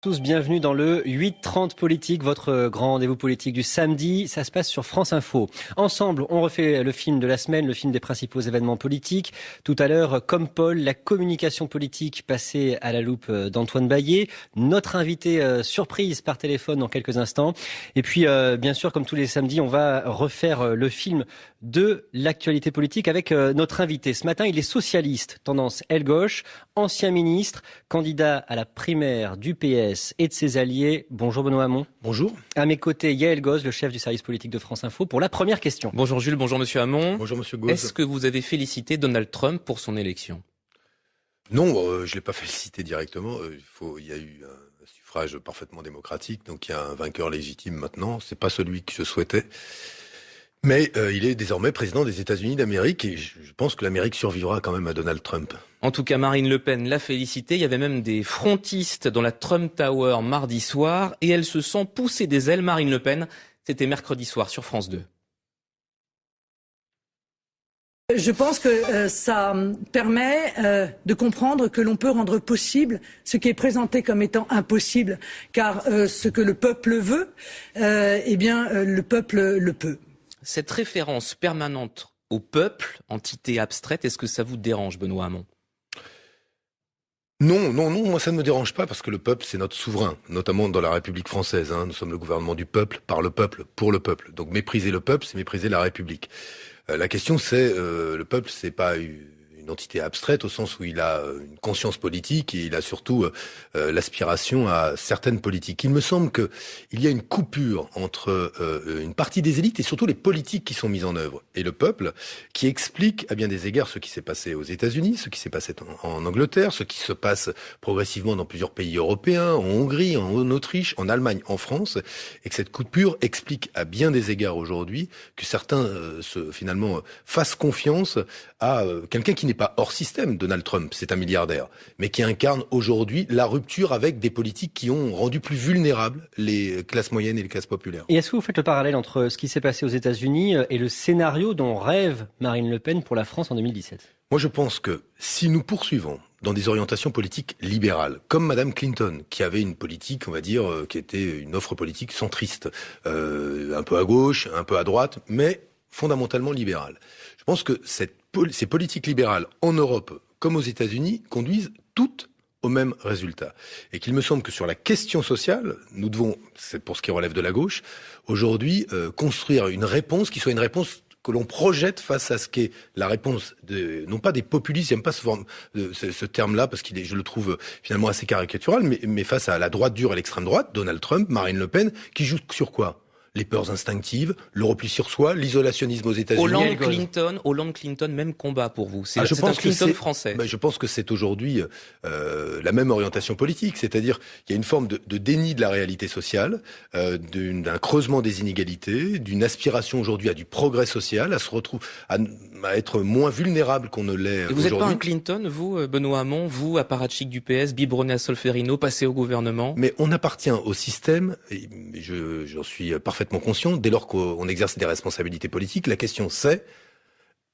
Tous bienvenue dans le 8h30 politique, votre grand rendez-vous politique du samedi. Ça se passe sur France Info. Ensemble, on refait le film de la semaine, le film des principaux événements politiques. Tout à l'heure, comme Paul, la communication politique passée à la loupe d'Antoine Baillet. Notre invité surprise par téléphone dans quelques instants. Et puis, bien sûr, comme tous les samedis, on va refaire le film de l'actualité politique avec notre invité. Ce matin, il est socialiste, tendance aile-gauche, ancien ministre, candidat à la primaire du PS et de ses alliés. Bonjour Benoît Hamon. Bonjour. À mes côtés, Yael Goz, le chef du service politique de France Info, pour la première question. Bonjour Jules, bonjour Monsieur Hamon. Bonjour Monsieur Goz. Est-ce que vous avez félicité Donald Trump pour son élection ? Non, je ne l'ai pas félicité directement. Il y a eu un suffrage parfaitement démocratique, donc il y a un vainqueur légitime maintenant. C'est pas celui que je souhaitais. Mais il est désormais président des États-Unis d'Amérique et je pense que l'Amérique survivra quand même à Donald Trump. En tout cas, Marine Le Pen l'a félicité. Il y avait même des frontistes dans la Trump Tower mardi soir et elle se sent pousser des ailes. Marine Le Pen, c'était mercredi soir sur France 2. Je pense que ça permet de comprendre que l'on peut rendre possible ce qui est présenté comme étant impossible, car ce que le peuple veut, le peuple le peut. Cette référence permanente au peuple, entité abstraite, est-ce que ça vous dérange, Benoît Hamon ? Non, moi ça ne me dérange pas parce que le peuple c'est notre souverain, notamment dans la République française. Nous sommes le gouvernement du peuple, par le peuple, pour le peuple. Donc mépriser le peuple, c'est mépriser la République. La question c'est, le peuple c'est pas une entité abstraite au sens où il a une conscience politique et il a surtout l'aspiration à certaines politiques. Il me semble que il y a une coupure entre une partie des élites et surtout les politiques qui sont mises en œuvre et le peuple qui explique à bien des égards ce qui s'est passé aux États-Unis, ce qui s'est passé en Angleterre, ce qui se passe progressivement dans plusieurs pays européens, en Hongrie, en Autriche, en Allemagne, en France, et que cette coupure explique à bien des égards aujourd'hui que certains finalement fassent confiance à quelqu'un qui n'est pas hors système, Donald Trump, c'est un milliardaire, mais qui incarne aujourd'hui la rupture avec des politiques qui ont rendu plus vulnérables les classes moyennes et les classes populaires. Et est-ce que vous faites le parallèle entre ce qui s'est passé aux États-Unis et le scénario dont rêve Marine Le Pen pour la France en 2017 ? Moi, je pense que si nous poursuivons dans des orientations politiques libérales, comme Madame Clinton, qui avait une politique, on va dire, qui était une offre politique centriste, un peu à gauche, un peu à droite, mais fondamentalement libérale. Je pense que ces politiques libérales en Europe comme aux États-Unis conduisent toutes au même résultat. Et qu'il me semble que sur la question sociale, nous devons, c'est pour ce qui relève de la gauche, aujourd'hui construire une réponse qui soit une réponse que l'on projette face à ce qu'est la réponse non pas des populistes, j'aime pas ce terme-là parce je le trouve finalement assez caricatural, mais face à la droite dure et l'extrême droite, Donald Trump, Marine Le Pen, qui jouent sur quoi ? Les peurs instinctives, le repli sur soi, l'isolationnisme aux États-Unis. Hollande Clinton, même combat pour vous. C'est je pense un Clinton français. Je pense que c'est aujourd'hui la même orientation politique, c'est-à-dire qu'il y a une forme de déni de la réalité sociale, d'un creusement des inégalités, d'une aspiration aujourd'hui à du progrès social, à être moins vulnérable qu'on ne l'est aujourd'hui. Et vous n'êtes pas un Clinton, vous, Benoît Hamon, vous, apparatchik du PS, biberonné à Solferino, passé au gouvernement ? Mais on appartient au système, et j'en suis parfaitement conscient, dès lors qu'on exerce des responsabilités politiques, la question c'est,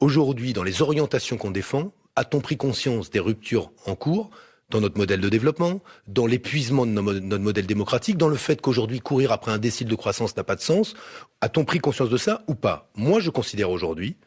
aujourd'hui, dans les orientations qu'on défend, a-t-on pris conscience des ruptures en cours dans notre modèle de développement, dans l'épuisement de notre modèle démocratique, dans le fait qu'aujourd'hui, courir après un décile de croissance n'a pas de sens? A-t-on pris conscience de ça ou pas? Moi, je considère aujourd'hui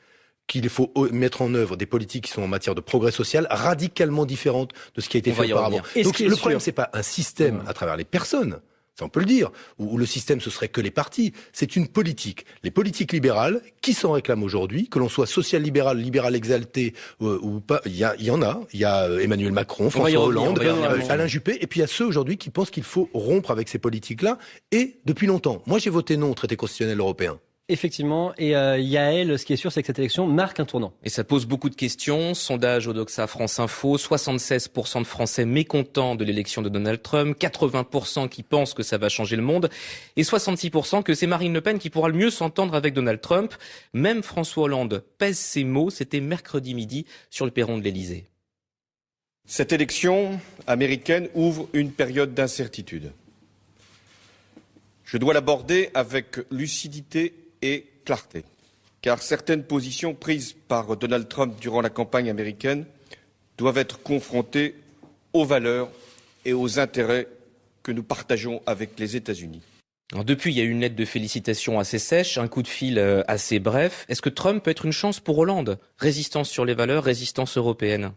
qu'il faut mettre en œuvre des politiques qui sont en matière de progrès social radicalement différentes de ce qui a été fait auparavant. Donc le problème, c'est pas un système à travers les personnes, ça on peut le dire, ou le système ce serait que les partis, c'est une politique. Les politiques libérales qui s'en réclament aujourd'hui, que l'on soit social-libéral, libéral exalté ou pas, il y en a. Il y a Emmanuel Macron, François Hollande, Alain Juppé, et puis il y a ceux aujourd'hui qui pensent qu'il faut rompre avec ces politiques-là, et depuis longtemps. Moi j'ai voté non au traité constitutionnel européen. Effectivement, et Yael, ce qui est sûr, c'est que cette élection marque un tournant. Et ça pose beaucoup de questions. Sondage Odoxa France Info, 76% de Français mécontents de l'élection de Donald Trump, 80% qui pensent que ça va changer le monde, et 66% que c'est Marine Le Pen qui pourra le mieux s'entendre avec Donald Trump. Même François Hollande pèse ses mots, c'était mercredi midi sur le perron de l'Élysée. Cette élection américaine ouvre une période d'incertitude. Je dois l'aborder avec lucidité et clarté, car certaines positions prises par Donald Trump durant la campagne américaine doivent être confrontées aux valeurs et aux intérêts que nous partageons avec les États-Unis. Alors depuis, il y a eu une lettre de félicitations assez sèche, un coup de fil assez bref. Est-ce que Trump peut être une chance pour Hollande ? Résistance sur les valeurs, résistance européenne.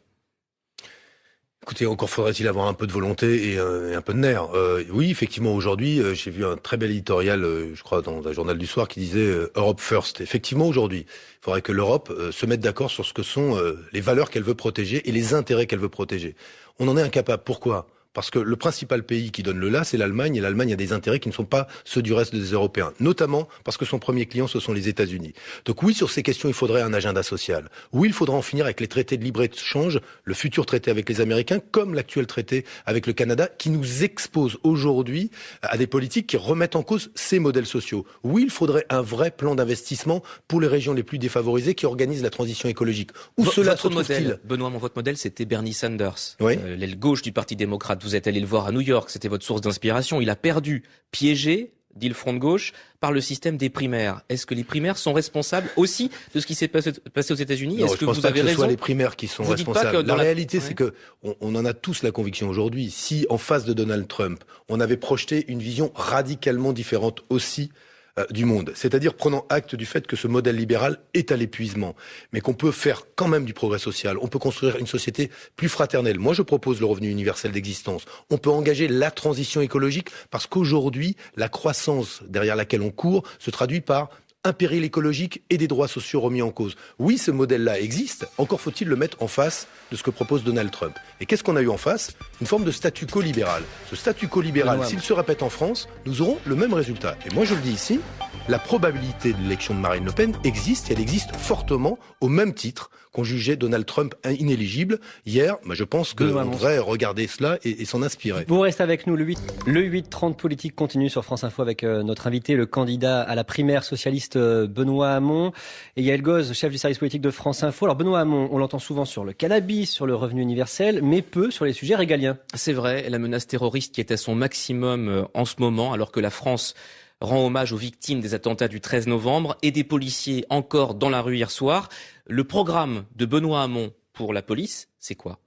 Écoutez, encore faudrait-il avoir un peu de volonté et un peu de nerf. Oui, effectivement, aujourd'hui, j'ai vu un très bel éditorial, je crois, dans un journal du soir qui disait Europe First. Effectivement, aujourd'hui, il faudrait que l'Europe se mette d'accord sur ce que sont les valeurs qu'elle veut protéger et les intérêts qu'elle veut protéger. On en est incapable. Pourquoi ? Parce que le principal pays qui donne le là, c'est l'Allemagne, et l'Allemagne a des intérêts qui ne sont pas ceux du reste des Européens, notamment parce que son premier client, ce sont les États-Unis. Donc oui, sur ces questions, il faudrait un agenda social. Oui, il faudra en finir avec les traités de libre-échange, le futur traité avec les Américains, comme l'actuel traité avec le Canada, qui nous expose aujourd'hui à des politiques qui remettent en cause ces modèles sociaux. Oui, il faudrait un vrai plan d'investissement pour les régions les plus défavorisées qui organisent la transition écologique. Où cela se trouve-t-il ? Benoît, votre modèle, c'était Bernie Sanders, oui. L'aile gauche du Parti démocrate. Vous êtes allé le voir à New York, c'était votre source d'inspiration. Il a perdu, piégé, dit le Front de gauche, par le système des primaires. Est-ce que les primaires sont responsables aussi de ce qui s'est passé aux États-Unis ? Est-ce que vous avez raison ? Je pense pas que ce soit les primaires qui sont responsables. La réalité, c'est que on en a tous la conviction aujourd'hui. Si, en face de Donald Trump, on avait projeté une vision radicalement différente aussi du monde, c'est-à-dire prenant acte du fait que ce modèle libéral est à l'épuisement, mais qu'on peut faire quand même du progrès social, on peut construire une société plus fraternelle. Moi, je propose le revenu universel d'existence. On peut engager la transition écologique parce qu'aujourd'hui, la croissance derrière laquelle on court se traduit par un péril écologique et des droits sociaux remis en cause. Oui, ce modèle-là existe, encore faut-il le mettre en face de ce que propose Donald Trump. Et qu'est-ce qu'on a eu en face ? Une forme de statu quo libéral. Ce statu quo libéral, s'il se répète en France, nous aurons le même résultat. Et moi, je le dis ici, la probabilité de l'élection de Marine Le Pen existe, et elle existe fortement au même titre qu'on jugeait Donald Trump inéligible hier. Je pense qu'on devrait regarder cela et s'en inspirer. Vous restez avec nous. Le 8-30 politique continue sur France Info avec notre invité, le candidat à la primaire socialiste Benoît Hamon et Yael Goz, chef du service politique de France Info. Alors Benoît Hamon, on l'entend souvent sur le cannabis, sur le revenu universel, mais peu sur les sujets régaliens. C'est vrai, la menace terroriste qui est à son maximum en ce moment, alors que la France rend hommage aux victimes des attentats du 13 novembre et des policiers encore dans la rue hier soir. Le programme de Benoît Hamon pour la police, c'est quoi ?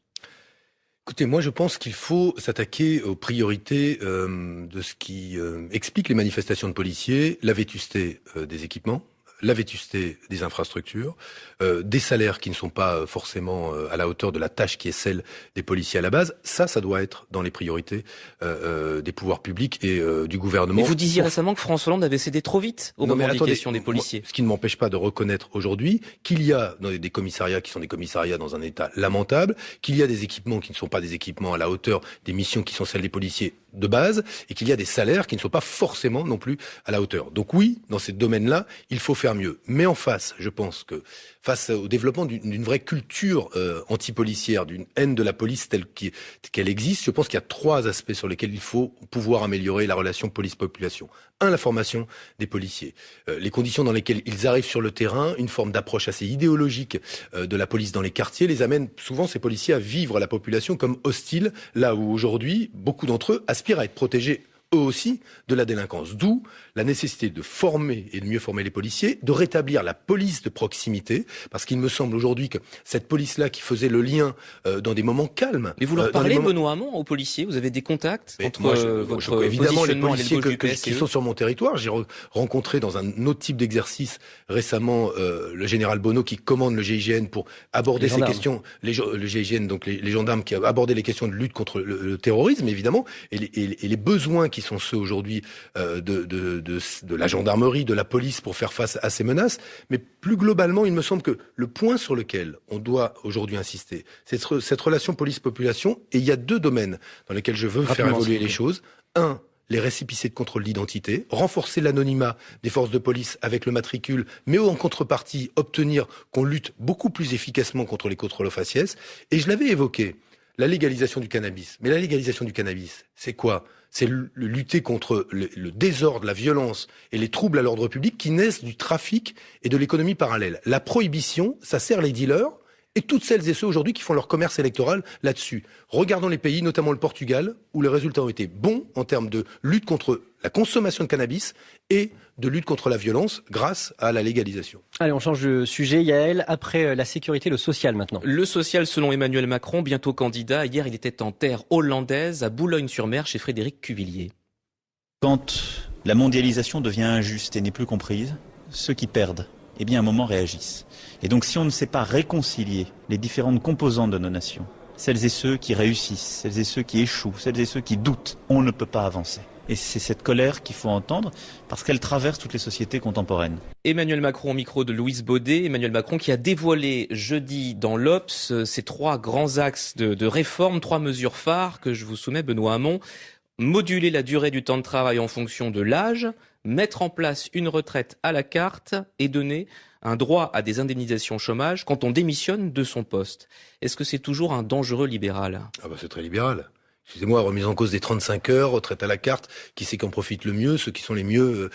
Écoutez, moi je pense qu'il faut s'attaquer aux priorités de ce qui explique les manifestations de policiers, la vétusté des équipements, la vétusté des infrastructures, des salaires qui ne sont pas forcément à la hauteur de la tâche qui est celle des policiers à la base. Ça doit être dans les priorités des pouvoirs publics et du gouvernement. Mais vous disiez récemment que François Hollande avait cédé trop vite aux revendications des policiers. Ce qui ne m'empêche pas de reconnaître aujourd'hui qu'il y a dans des commissariats qui sont des commissariats dans un état lamentable, qu'il y a des équipements qui ne sont pas des équipements à la hauteur des missions qui sont celles des policiers de base, et qu'il y a des salaires qui ne sont pas forcément non plus à la hauteur. Donc oui, dans ces domaines-là, il faut faire mieux. Mais en face, je pense que face au développement d'une vraie culture anti-policière, d'une haine de la police telle qu'elle existe, je pense qu'il y a 3 aspects sur lesquels il faut pouvoir améliorer la relation police-population. 1, la formation des policiers. Les conditions dans lesquelles ils arrivent sur le terrain, une forme d'approche assez idéologique de la police dans les quartiers, les amène souvent ces policiers à vivre la population comme hostile, là où aujourd'hui, beaucoup d'entre eux aspirent à être protégés eux aussi de la délinquance. D'où la nécessité de former et de mieux former les policiers, de rétablir la police de proximité, parce qu'il me semble aujourd'hui que cette police-là qui faisait le lien dans des moments calmes... Mais vous leur parlez, Benoît Hamon, aux policiers ? Vous avez des contacts entre votre évidemment, les positionnement policiers et le gauche qui sont sur mon territoire. J'ai rencontré dans un autre type d'exercice récemment le général Bonneau qui commande le GIGN pour aborder ces questions. Le GIGN, donc les gendarmes qui abordaient les questions de lutte contre le terrorisme, évidemment, et les besoins qui sont ceux aujourd'hui de la gendarmerie, de la police pour faire face à ces menaces. Mais plus globalement, il me semble que le point sur lequel on doit aujourd'hui insister, c'est cette relation police-population. Et il y a 2 domaines dans lesquels je veux faire évoluer les choses. 1, les récépissés de contrôle d'identité, renforcer l'anonymat des forces de police avec le matricule, mais en contrepartie, obtenir qu'on lutte beaucoup plus efficacement contre les contrôles aux faciès. Et je l'avais évoqué, la légalisation du cannabis. Mais la légalisation du cannabis, c'est quoi ? C'est lutter contre le désordre, la violence et les troubles à l'ordre public qui naissent du trafic et de l'économie parallèle. La prohibition, ça sert les dealers et toutes celles et ceux aujourd'hui qui font leur commerce électoral là-dessus. Regardons les pays, notamment le Portugal, où les résultats ont été bons en termes de lutte contre la consommation de cannabis et de lutte contre la violence grâce à la légalisation. Allez, on change de sujet, Yael. Après la sécurité, le social maintenant. Le social, selon Emmanuel Macron, bientôt candidat. Hier, il était en terre hollandaise, à Boulogne-sur-Mer, chez Frédéric Cuvillier. Quand la mondialisation devient injuste et n'est plus comprise, ceux qui perdent, eh bien, à un moment réagissent. Et donc, si on ne sait pas réconcilier les différentes composantes de nos nations, celles et ceux qui réussissent, celles et ceux qui échouent, celles et ceux qui doutent, on ne peut pas avancer. Et c'est cette colère qu'il faut entendre parce qu'elle traverse toutes les sociétés contemporaines. Emmanuel Macron au micro de Louise Baudet. Emmanuel Macron qui a dévoilé jeudi dans l'Obs ces 3 grands axes de réforme, 3 mesures phares que je vous soumets, Benoît Hamon. Moduler la durée du temps de travail en fonction de l'âge, mettre en place une retraite à la carte et donner un droit à des indemnisations chômage quand on démissionne de son poste. Est-ce que c'est toujours un dangereux libéral ? Ah bah c'est très libéral. Excusez-moi, remise en cause des 35 heures, retraite à la carte, qui c'est qui en profite le mieux, ceux qui sont les mieux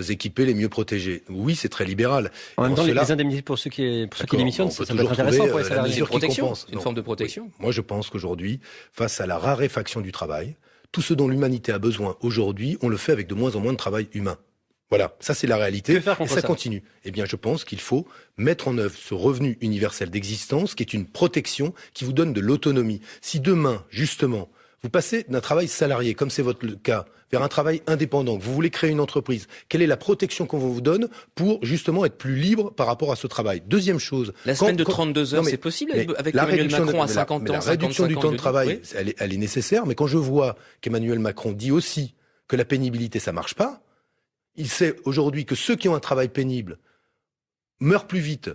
équipés, les mieux protégés. Oui, c'est très libéral. En même temps, les indemnités pour ceux qui démissionnent, ça peut être intéressant pour les salariés. C'est une forme de protection. Oui. Moi, je pense qu'aujourd'hui, face à la raréfaction du travail, tout ce dont l'humanité a besoin aujourd'hui, on le fait avec de moins en moins de travail humain. Voilà, ça c'est la réalité, que faire contre et ça continue. Eh bien, je pense qu'il faut mettre en œuvre ce revenu universel d'existence, qui est une protection qui vous donne de l'autonomie. Si demain, justement, vous passez d'un travail salarié, comme c'est votre cas, vers un travail indépendant, que vous voulez créer une entreprise, quelle est la protection qu'on vous donne pour justement être plus libre par rapport à ce travail? Deuxième chose... La semaine de 32 heures, c'est possible avec Emmanuel Macron à 50 ans, la réduction du temps de travail, oui. elle est nécessaire, mais quand je vois qu'Emmanuel Macron dit aussi que la pénibilité, ça marche pas, il sait aujourd'hui que ceux qui ont un travail pénible meurent plus vite,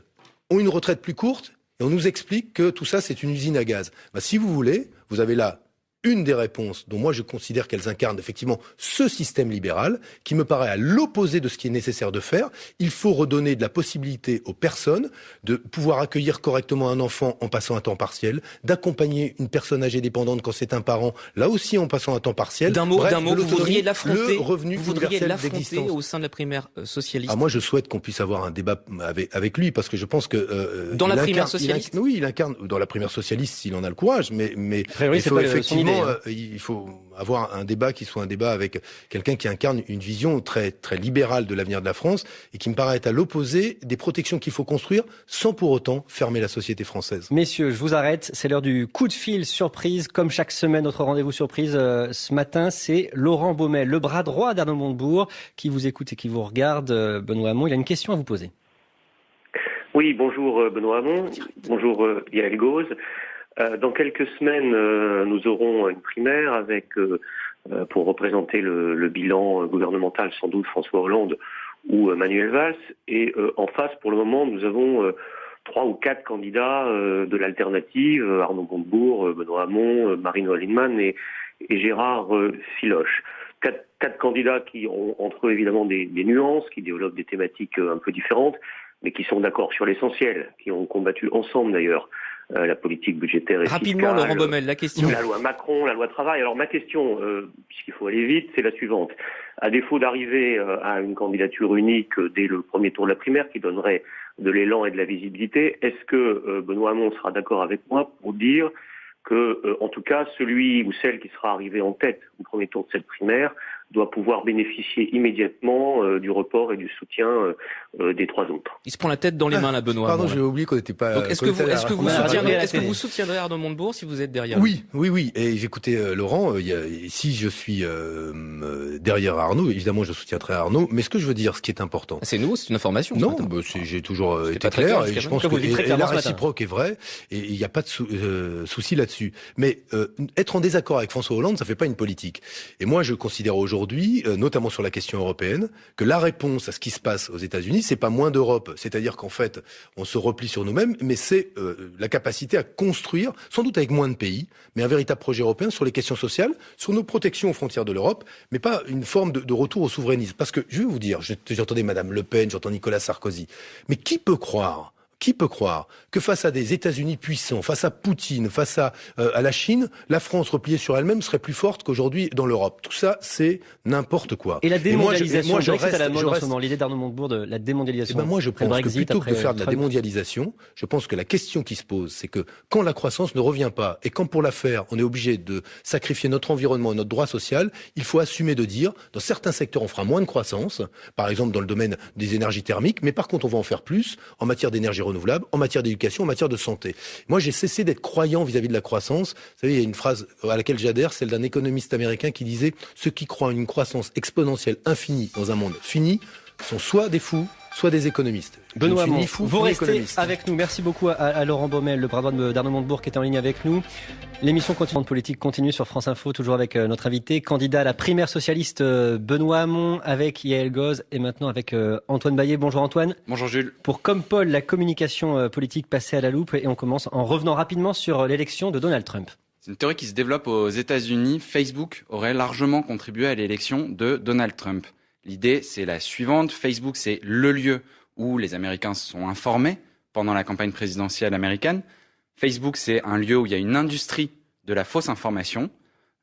ont une retraite plus courte, et on nous explique que tout ça, c'est une usine à gaz. Ben, si vous voulez, vous avez là une des réponses dont moi je considère qu'elles incarnent effectivement ce système libéral qui me paraît à l'opposé de ce qui est nécessaire de faire. Il faut redonner de la possibilité aux personnes de pouvoir accueillir correctement un enfant en passant à temps partiel, d'accompagner une personne âgée dépendante quand c'est un parent, là aussi en passant à temps partiel. D'un mot, vous voudriez l'affronter, d'existence au sein de la primaire socialiste. Ah, moi je souhaite qu'on puisse avoir un débat avec lui parce que je pense que dans la primaire socialiste. Oui, il incarne dans la primaire socialiste s'il en a le courage, mais il faut effectivement il faut avoir un débat qui soit un débat avec quelqu'un qui incarne une vision très très libérale de l'avenir de la France et qui me paraît être à l'opposé des protections qu'il faut construire sans pour autant fermer la société française. Messieurs, je vous arrête, c'est l'heure du coup de fil surprise. Comme chaque semaine, notre rendez-vous surprise ce matin, c'est Laurent Baumel, le bras droit d'Arnaud Montebourg, qui vous écoute et qui vous regarde. Benoît Hamon, il a une question à vous poser. Oui, bonjour Benoît Hamon, bonjour Yael Gauze. Dans quelques semaines, nous aurons une primaire avec, pour représenter le bilan gouvernemental, sans doute François Hollande ou Manuel Valls. Et en face, pour le moment, nous avons 3 ou 4 candidats de l'alternative, Arnaud Montebourg, Benoît Hamon, Marie-Noëlle Lienemann et Gérard Filoche. 4 candidats qui ont entre eux évidemment des nuances, qui développent des thématiques un peu différentes, mais qui sont d'accord sur l'essentiel, qui ont combattu ensemble d'ailleurs la politique budgétaire et rapidement, fiscale. Laurent Baumel, la question. La loi Macron, la loi travail. Alors ma question, puisqu'il faut aller vite, c'est la suivante. À défaut d'arriver à une candidature unique dès le premier tour de la primaire, qui donnerait de l'élan et de la visibilité, est-ce que Benoît Hamon sera d'accord avec moi pour dire que, en tout cas, celui ou celle qui sera arrivé en tête au premier tour de cette primaire doit pouvoir bénéficier immédiatement du report et du soutien des 3 autres. Il se prend la tête dans les mains, là, Benoît. Pardon, j'ai oublié qu'on n'était pas... Donc, est-ce que vous soutiendrez Arnaud Montebourg si vous êtes derrière lui? Oui. Et j'écoutais Laurent, si je suis derrière Arnaud, évidemment je soutiendrai Arnaud, mais ce que je veux dire, ce qui est important... C'est nous, c'est une information. Non, j'ai toujours été clair, et je pense que la réciproque est vraie, et il n'y a pas de souci là-dessus. Mais être en désaccord avec François Hollande, ça fait pas une politique. Et moi, je considère aujourd'hui, notamment sur la question européenne, que la réponse à ce qui se passe aux États-Unis, c'est pas moins d'Europe. C'est-à-dire qu'en fait, on se replie sur nous-mêmes, mais c'est la capacité à construire, sans doute avec moins de pays, mais un véritable projet européen sur les questions sociales, sur nos protections aux frontières de l'Europe, mais pas une forme de retour au souverainisme. Parce que, je vais vous dire, j'entendais Madame Le Pen, j'entends Nicolas Sarkozy, mais qui peut croire Qui peut croire que face à des États-Unis puissants, face à Poutine, face à la Chine, la France repliée sur elle-même serait plus forte qu'aujourd'hui dans l'Europe? Tout ça, c'est n'importe quoi. Et la démondialisation, je reste à la mode en ce moment, l'idée d'Arnaud Montebourg de la démondialisation. Moi, je pense Brexit, que plutôt que de faire de la Trump. démondialisation, je pense que la question qui se pose, c'est que quand la croissance ne revient pas, et quand pour la faire, on est obligé de sacrifier notre environnement et notre droit social, il faut assumer de dire, dans certains secteurs, on fera moins de croissance, par exemple dans le domaine des énergies thermiques, mais par contre, on va en faire plus en matière d'énergie renouvelable, en matière d'éducation, en matière de santé. Moi, j'ai cessé d'être croyant vis-à-vis de la croissance. Vous savez, il y a une phrase à laquelle j'adhère, celle d'un économiste américain qui disait « Ceux qui croient en une croissance exponentielle infinie dans un monde fini sont soit des fous, soit des économistes. » Benoît Hamon, vous restez économiste. avec nous. Merci beaucoup à Laurent Baumel, le bras droit d'Arnaud Montebourg qui est en ligne avec nous. L'émission Continent de politique continue sur France Info, toujours avec notre invité, candidat à la primaire socialiste Benoît Hamon, avec Yael Goz et maintenant avec Antoine Baillet. Bonjour Antoine. Bonjour Jules. Pour Comme Paul, la communication politique passée à la loupe et on commence en revenant rapidement sur l'élection de Donald Trump. C'est une théorie qui se développe aux États-Unis. Facebook aurait largement contribué à l'élection de Donald Trump. L'idée, c'est la suivante. Facebook, c'est le lieu où les Américains se sont informés pendant la campagne présidentielle américaine. Facebook, c'est un lieu où il y a une industrie de la fausse information,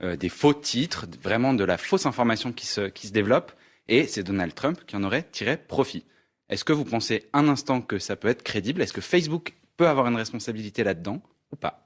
des faux titres, vraiment de la fausse information qui se développe. Et c'est Donald Trump qui en aurait tiré profit. Est-ce que vous pensez un instant que ça peut être crédible? Est-ce que Facebook peut avoir une responsabilité là-dedans ou pas?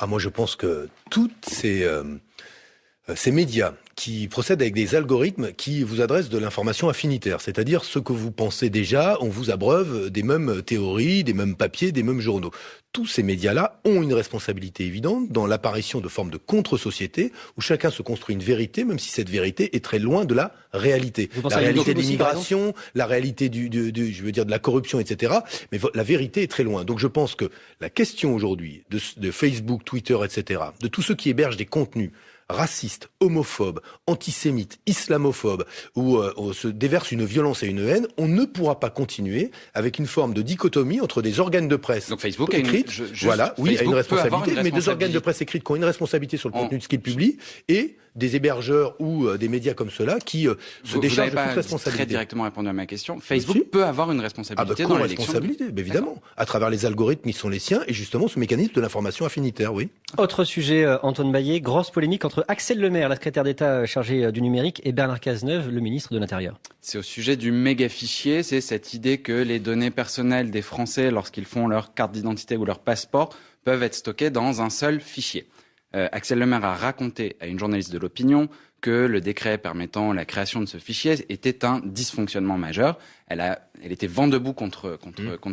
Moi, je pense que toutes ces médias qui procèdent avec des algorithmes qui vous adressent de l'information affinitaire, c'est-à-dire ce que vous pensez déjà, on vous abreuve des mêmes théories, des mêmes papiers, des mêmes journaux. Tous ces médias-là ont une responsabilité évidente dans l'apparition de formes de contre-sociétés où chacun se construit une vérité, même si cette vérité est très loin de la réalité. La réalité de l'immigration, la réalité de la corruption, etc. Mais la vérité est très loin. Donc je pense que la question aujourd'hui de Facebook, Twitter, etc., de tous ceux qui hébergent des contenus racistes, homophobes, antisémites, islamophobes, où on se déverse une violence et une haine, on ne pourra pas continuer avec une forme de dichotomie entre des organes de presse. Donc Facebook écrites, a une responsabilité, mais deux organes de presse écrites qui ont une responsabilité sur le contenu de ce qu'ils publient, et des hébergeurs ou des médias comme ceux-là qui se déchargent de toute responsabilité. Vous n'avez pas très directement répondu à ma question. Facebook peut avoir une responsabilité dans l'élection. Responsabilité, évidemment, à travers les algorithmes qui sont les siens et justement ce mécanisme de l'information affinitaire, oui. Autre sujet, Antoine Baillet, grosse polémique entre Axel Lemaire, la secrétaire d'État chargée du numérique, et Bernard Cazeneuve, le ministre de l'Intérieur. C'est au sujet du méga fichier, c'est cette idée que les données personnelles des Français, lorsqu'ils font leur carte d'identité ou leur passeport, peuvent être stockées dans un seul fichier. Axel Lemaire a raconté à une journaliste de l'opinion que le décret permettant la création de ce fichier était un dysfonctionnement majeur. Elle était vent debout contre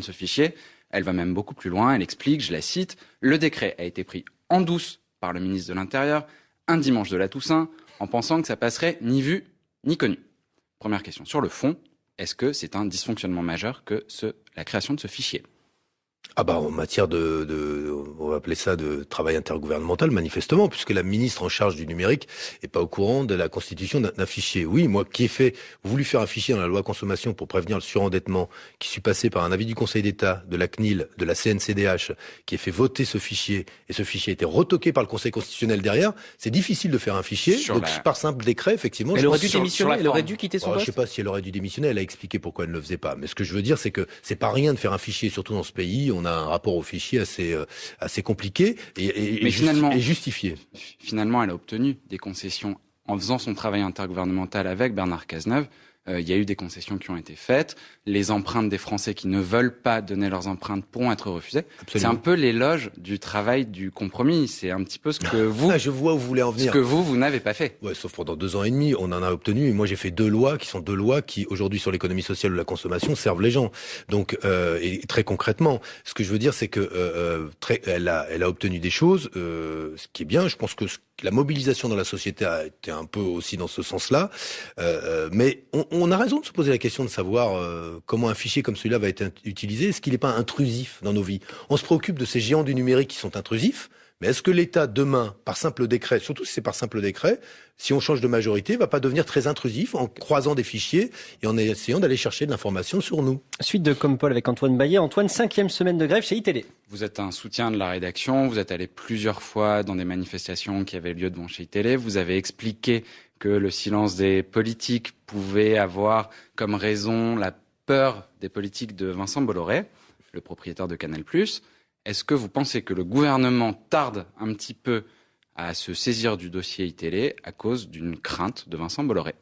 ce fichier. Elle va même beaucoup plus loin. Elle explique, je la cite, « Le décret a été pris en douce par le ministre de l'Intérieur un dimanche de la Toussaint en pensant que ça passerait ni vu ni connu. » Première question. Sur le fond, est-ce que c'est un dysfonctionnement majeur que la création de ce fichier ? En matière on va appeler ça de travail intergouvernemental, manifestement, puisque la ministre en charge du numérique est pas au courant de la constitution d'un fichier. Oui, moi qui ai voulu faire un fichier dans la loi consommation pour prévenir le surendettement, qui suis passé par un avis du Conseil d'État, de la CNIL, de la CNCDH, qui a fait voter ce fichier, et ce fichier a été retoqué par le Conseil constitutionnel derrière, c'est difficile de faire un fichier, par simple décret, effectivement. Elle aurait dû démissionner, elle aurait dû quitter son poste. Je sais pas si elle aurait dû démissionner, elle a expliqué pourquoi elle ne le faisait pas. Mais ce que je veux dire, c'est que c'est pas rien de faire un fichier, surtout dans ce pays. On a un rapport au fichier assez compliqué et justifié. Finalement, elle a obtenu des concessions en faisant son travail intergouvernemental avec Bernard Cazeneuve. Il y a eu des concessions qui ont été faites. Les empreintes des Français qui ne veulent pas donner leurs empreintes pourront être refusées. Absolument. C'est un peu l'éloge du travail du compromis. C'est un petit peu ce que vous... je vois où vous voulez en venir. Ce que vous n'avez pas fait. Ouais, sauf pendant 2 ans et demi, on en a obtenu. Et moi, j'ai fait 2 lois qui, aujourd'hui, sur l'économie sociale ou la consommation, servent les gens. Donc, et très concrètement, ce que je veux dire, c'est que elle a obtenu des choses, ce qui est bien. Je pense que la mobilisation dans la société a été un peu aussi dans ce sens-là. Mais on a raison de se poser la question de savoir comment un fichier comme celui-là va être utilisé. Est-ce qu'il n'est pas intrusif dans nos vies? On se préoccupe de ces géants du numérique qui sont intrusifs, mais est-ce que l'État, demain, par simple décret, surtout si c'est par simple décret, si on change de majorité, va pas devenir très intrusif en croisant des fichiers et en essayant d'aller chercher de l'information sur nous? Suite de Comme Paul avec Antoine Baillet. Antoine, 5e semaine de grève chez iTélé. Vous êtes un soutien de la rédaction, vous êtes allé plusieurs fois dans des manifestations qui avaient lieu devant chez iTélé, vous avez expliqué que le silence des politiques pouvait avoir comme raison la peur des politiques de Vincent Bolloré. le propriétaire de Canal+. Est-ce que vous pensez que le gouvernement tarde un petit peu à se saisir du dossier iTélé à cause d'une crainte de Vincent Bolloré?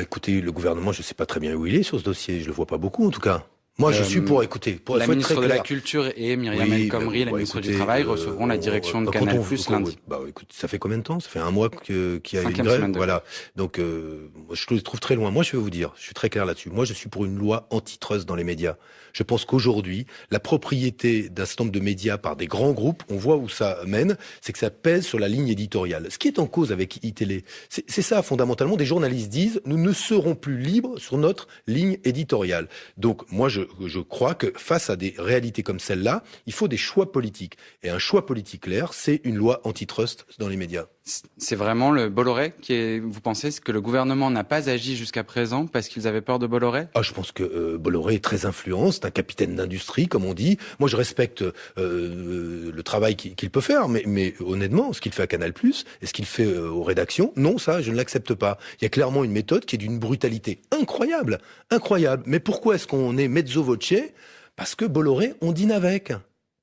Écoutez, le gouvernement, je ne sais pas très bien où il est sur ce dossier. Je le vois pas beaucoup, en tout cas. Moi, je suis pour écouter. La ministre de la Culture et Myriam El Khomri, la ministre du Travail, recevront la direction de Canal+ lundi. Écoute, ça fait combien de temps? Ça fait un mois qu'il y a une 5e grève. semaine de Voilà. Donc, je le trouve très loin. Moi, je vais vous dire, je suis très clair là-dessus. Moi, je suis pour une loi antitrust dans les médias. Je pense qu'aujourd'hui, la propriété d'un certain nombre de médias par des grands groupes, on voit où ça mène, c'est que ça pèse sur la ligne éditoriale. Ce qui est en cause avec iTélé, c'est ça fondamentalement. Des journalistes disent, nous ne serons plus libres sur notre ligne éditoriale. Donc, moi, je crois que face à des réalités comme celle-là, il faut des choix politiques. Et un choix politique clair, c'est une loi antitrust dans les médias. C'est vraiment le Bolloré vous pensez que le gouvernement n'a pas agi jusqu'à présent parce qu'ils avaient peur de Bolloré? Je pense que Bolloré est très influent, c'est un capitaine d'industrie, comme on dit. Moi, je respecte le travail qu'il peut faire, mais honnêtement, ce qu'il fait à Canal+, et ce qu'il fait aux rédactions, non, ça, je ne l'accepte pas. Il y a clairement une méthode qui est d'une brutalité incroyable. Mais pourquoi est-ce qu'on est mezzo voce? Parce que Bolloré, on dîne avec.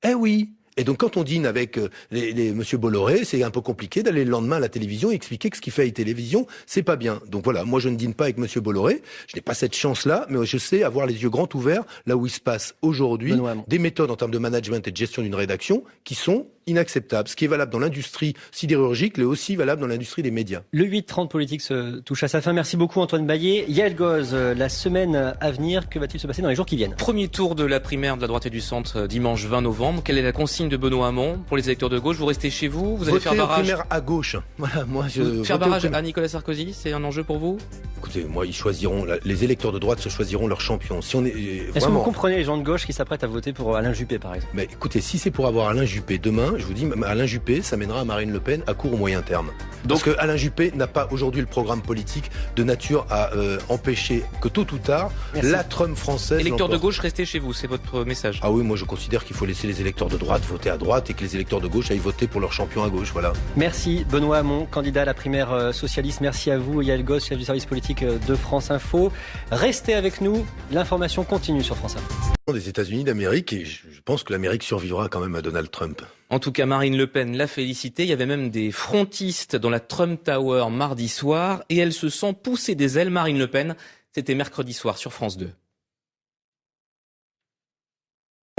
Eh oui. Et donc, quand on dîne avec Monsieur Bolloré, c'est un peu compliqué d'aller le lendemain à la télévision et expliquer que ce qu'il fait à la télévision, c'est pas bien. Donc voilà, moi je ne dîne pas avec Monsieur Bolloré. Je n'ai pas cette chance-là, mais je sais avoir les yeux grands ouverts là où il se passe aujourd'hui des méthodes en termes de management et de gestion d'une rédaction qui sont inacceptables. Ce qui est valable dans l'industrie sidérurgique est aussi valable dans l'industrie des médias. Le 8-30 politique se touche à sa fin. Merci beaucoup Antoine Baillet. Yael Goz, la semaine à venir, que va-t-il se passer dans les jours qui viennent? Premier tour de la primaire de la droite et du centre dimanche 20 novembre. Quelle est la consigne de Benoît Hamon pour les électeurs de gauche? Vous restez chez vous? Vous allez faire barrage primaire à gauche. Voilà, moi faire barrage à Nicolas Sarkozy, c'est un enjeu pour vous? Écoutez, moi ils choisiront, les électeurs de droite se choisiront leur champion. Si on est Est-ce que vous comprenez les gens de gauche qui s'apprêtent à voter pour Alain Juppé par exemple? Mais écoutez, si c'est pour avoir Alain Juppé demain, je vous dis, Alain Juppé, ça mènera à Marine Le Pen à court ou moyen terme. Parce que Alain Juppé n'a pas aujourd'hui le programme politique de nature à empêcher que tôt ou tard, la Trump française... Électeurs de gauche, restez chez vous, c'est votre message. Ah oui, moi je considère qu'il faut laisser les électeurs de droite voter à droite et que les électeurs de gauche aillent voter pour leur champion à gauche, voilà. Merci Benoît Hamon, candidat à la primaire socialiste. Merci à vous, Yael Goz, chef du service politique de France Info. Restez avec nous, l'information continue sur France Info. Des États-Unis d'Amérique, et je pense que l'Amérique survivra quand même à Donald Trump. En tout cas, Marine Le Pen l'a félicité. Il y avait même des frontistes dans la Trump Tower mardi soir et elle se sent pousser des ailes. Marine Le Pen, c'était mercredi soir sur France 2.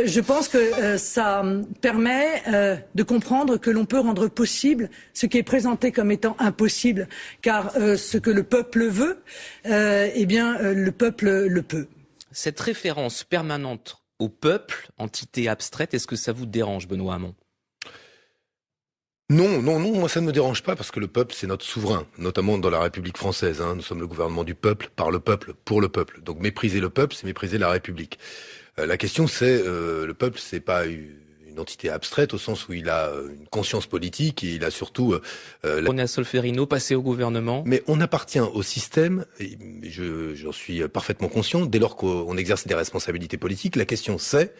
Je pense que ça permet de comprendre que l'on peut rendre possible ce qui est présenté comme étant impossible, car ce que le peuple veut, le peuple le peut. Cette référence permanente au peuple, entité abstraite, est-ce que ça vous dérange, Benoît Hamon? Non, moi ça ne me dérange pas parce que le peuple c'est notre souverain, notamment dans la République française. Nous sommes le gouvernement du peuple, par le peuple, pour le peuple. Donc mépriser le peuple, c'est mépriser la République. La question c'est, le peuple c'est pas une entité abstraite au sens où il a une conscience politique et il a surtout... René Solferino, passé au gouvernement. Mais on appartient au système, et j'en suis parfaitement conscient, dès lors qu'on exerce des responsabilités politiques, la question c'est,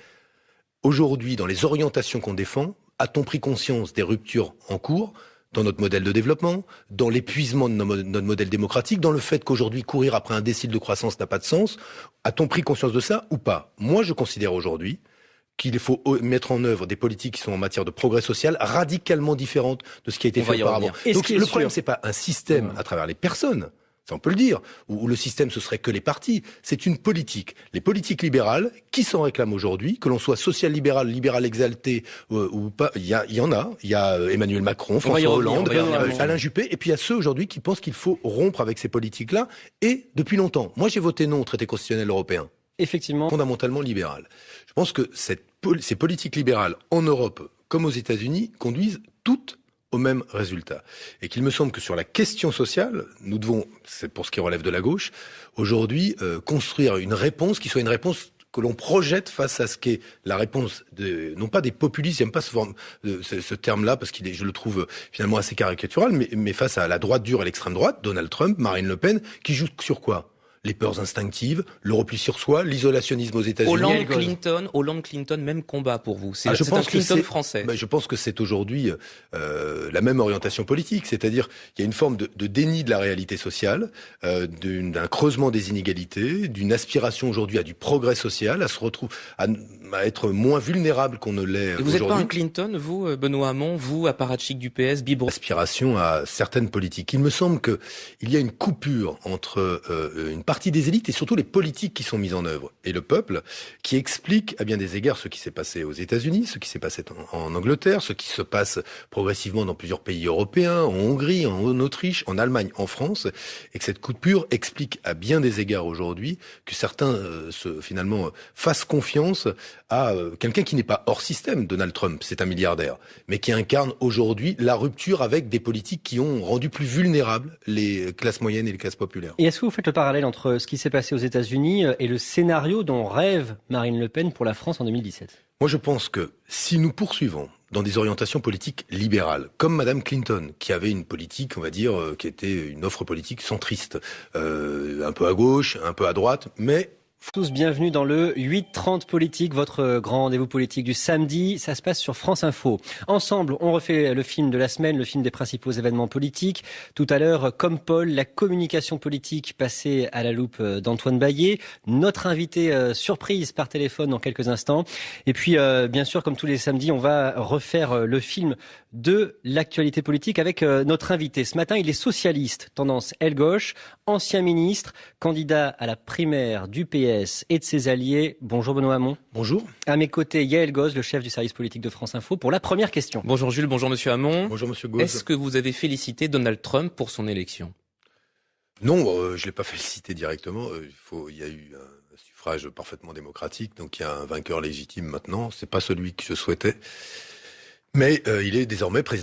aujourd'hui dans les orientations qu'on défend, a-t-on pris conscience des ruptures en cours dans notre modèle de développement, dans l'épuisement de notre modèle démocratique, dans le fait qu'aujourd'hui courir après un décile de croissance n'a pas de sens? A-t-on pris conscience de ça ou pas? Moi je considère aujourd'hui qu'il faut mettre en œuvre des politiques qui sont en matière de progrès social radicalement différentes de ce qui a été fait auparavant. Donc le problème, c'est pas un système à travers les personnes, ça on peut le dire, ou le système ce serait que les partis, c'est une politique. Les politiques libérales qui s'en réclament aujourd'hui, que l'on soit social-libéral, libéral exalté ou pas, il y en a. Il y a Emmanuel Macron, François Hollande, Alain Juppé, et puis il y a ceux aujourd'hui qui pensent qu'il faut rompre avec ces politiques-là, et depuis longtemps. Moi j'ai voté non au traité constitutionnel européen. Effectivement. Fondamentalement libéral. Je pense que ces politiques libérales en Europe comme aux États-Unis conduisent toutes au même résultat. Et qu'il me semble que sur la question sociale, nous devons, c'est pour ce qui relève de la gauche, aujourd'hui construire une réponse qui soit une réponse que l'on projette face à ce qu'est la réponse non pas des populistes, j'aime pas ce terme-là parce je le trouve finalement assez caricatural, mais face à la droite dure et l'extrême droite, Donald Trump, Marine Le Pen, qui jouent sur quoi? les peurs instinctives, le repli sur soi, l'isolationnisme aux États-Unis. Hollande-Clinton, même combat pour vous. C'est un Clinton français. Je pense que c'est aujourd'hui la même orientation politique, c'est-à-dire qu'il y a une forme de déni de la réalité sociale, d'un creusement des inégalités, d'une aspiration aujourd'hui à du progrès social, à être moins vulnérable qu'on ne l'est aujourd'hui. Vous n'êtes pas un Clinton, vous, Benoît Hamon, vous, apparatchik du PS, Bibre? Aspiration à certaines politiques. Il me semble qu'il y a une coupure entre une partie des élites et surtout les politiques qui sont mises en œuvre et le peuple, qui explique à bien des égards ce qui s'est passé aux États-Unis, ce qui s'est passé en Angleterre, ce qui se passe progressivement dans plusieurs pays européens, en Hongrie, en Autriche, en Allemagne, en France, et que cette coupure explique à bien des égards aujourd'hui que certains finalement fassent confiance à quelqu'un qui n'est pas hors système. Donald Trump, c'est un milliardaire, mais qui incarne aujourd'hui la rupture avec des politiques qui ont rendu plus vulnérables les classes moyennes et les classes populaires. Et est-ce que vous faites le parallèle entre ce qui s'est passé aux États-Unis et le scénario dont rêve Marine Le Pen pour la France en 2017 ? Moi, je pense que si nous poursuivons dans des orientations politiques libérales, comme Madame Clinton, qui avait une politique, on va dire, qui était une offre politique centriste, un peu à gauche, un peu à droite, mais... Tous bienvenus dans le 8h30 politique, votre grand rendez-vous politique du samedi. Ça se passe sur France Info. Ensemble, on refait le film de la semaine, le film des principaux événements politiques. Tout à l'heure, comme Paul, la communication politique passée à la loupe d'Antoine Baillet. Notre invité surprise par téléphone dans quelques instants. Et puis, bien sûr, comme tous les samedis, on va refaire le film de l'actualité politique avec notre invité. Ce matin, il est socialiste, tendance aile gauche, ancien ministre, candidat à la primaire du PS et de ses alliés. Bonjour Benoît Hamon. Bonjour. À mes côtés, Yael Goz, le chef du service politique de France Info, pour la première question. Bonjour Jules, bonjour Monsieur Hamon. Bonjour Monsieur Goz. Est-ce que vous avez félicité Donald Trump pour son élection ? Non, je l'ai pas félicité directement. Il y a eu un suffrage parfaitement démocratique, donc il y a un vainqueur légitime maintenant. C'est pas celui que je souhaitais, mais il est désormais président